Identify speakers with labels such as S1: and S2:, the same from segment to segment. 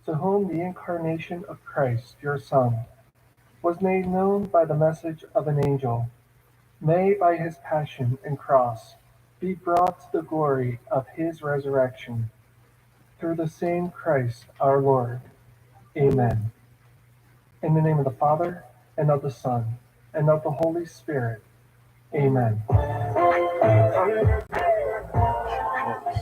S1: to whom the incarnation of Christ, your Son, was made known by the message of an angel, may by his passion and cross be brought to the glory of his resurrection, through the same Christ our Lord. Amen. In the name of the Father, and of the Son, and of the Holy Spirit. Amen.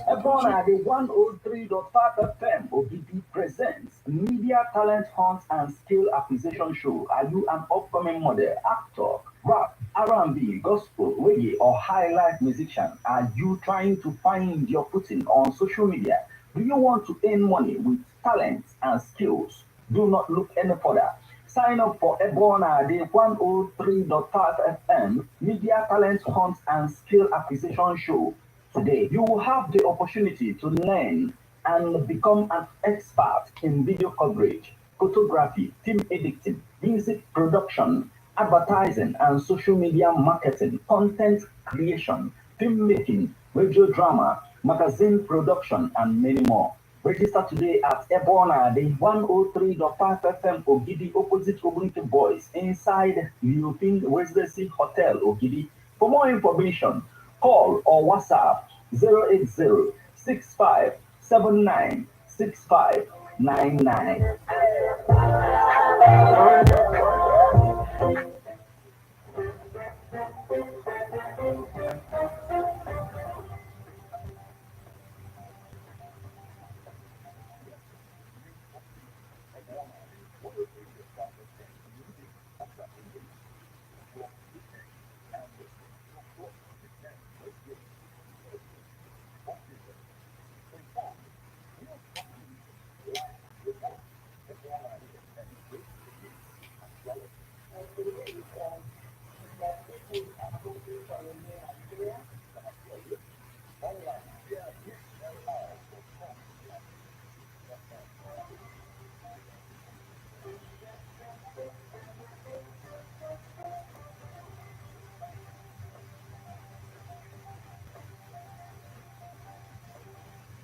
S2: EBONADI 103.5FM OBD presents Media Talent Hunt and Skill Acquisition Show. Are you an upcoming model, actor, rap, R&B, gospel, reggae, or high life musician? Are you trying to find your footing on social media? Do you want to earn money with talents and skills? Do not look any further. Sign up for EBONADI 103.5FM Media Talent Hunt and Skill Acquisition Show. Today, you will have the opportunity to learn and become an expert in video coverage, photography, film editing, music production, advertising and social media marketing, content creation, filmmaking, radio drama, magazine production, and many more. Register today at EBONADI 103.5FM Ogidi, opposite Ubuntu Boys, inside European Residency Hotel Ogidi. For more information, call or WhatsApp 080-6579-6599.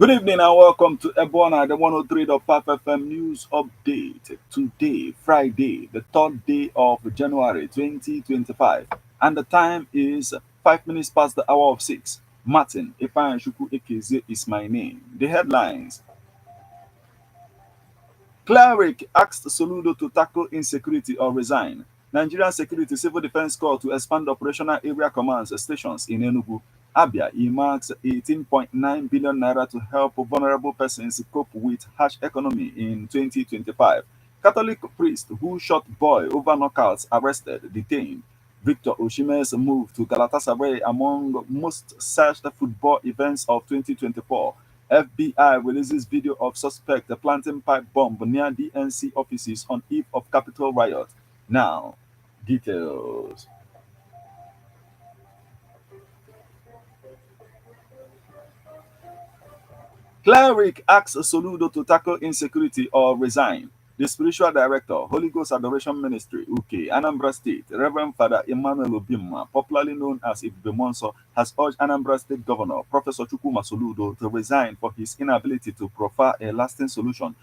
S3: Good evening and welcome to EBONADI 103.5 FM News Update. Today, Friday, the 3rd day of January 2025, and the time is 5 minutes past the hour of 6. Martin Ifeanyi Ekeze is my name. The headlines: Cleric asked Soludo to tackle insecurity or resign. Nigerian Security Civil Defense Corps to expand operational area commands stations in Enugu. Abia earmarks 18.9 billion naira to help vulnerable persons cope with harsh economy in 2025. Catholic priest who shot boy over knockouts arrested, detained. Victor Osimhen's move to Galatasaray among most searched football events of 2024. FBI releases video of suspect planting pipe bomb near DNC offices on eve of Capitol riot. Now, details. Cleric asks Soludo to tackle insecurity or resign. The spiritual director, Holy Ghost Adoration Ministry, UK, Anambra State, Reverend Father Emmanuel Obimma, popularly known as Ibemonso, has urged Anambra State Governor Professor Chukwuma Soludo to resign for his inability to proffer a lasting solution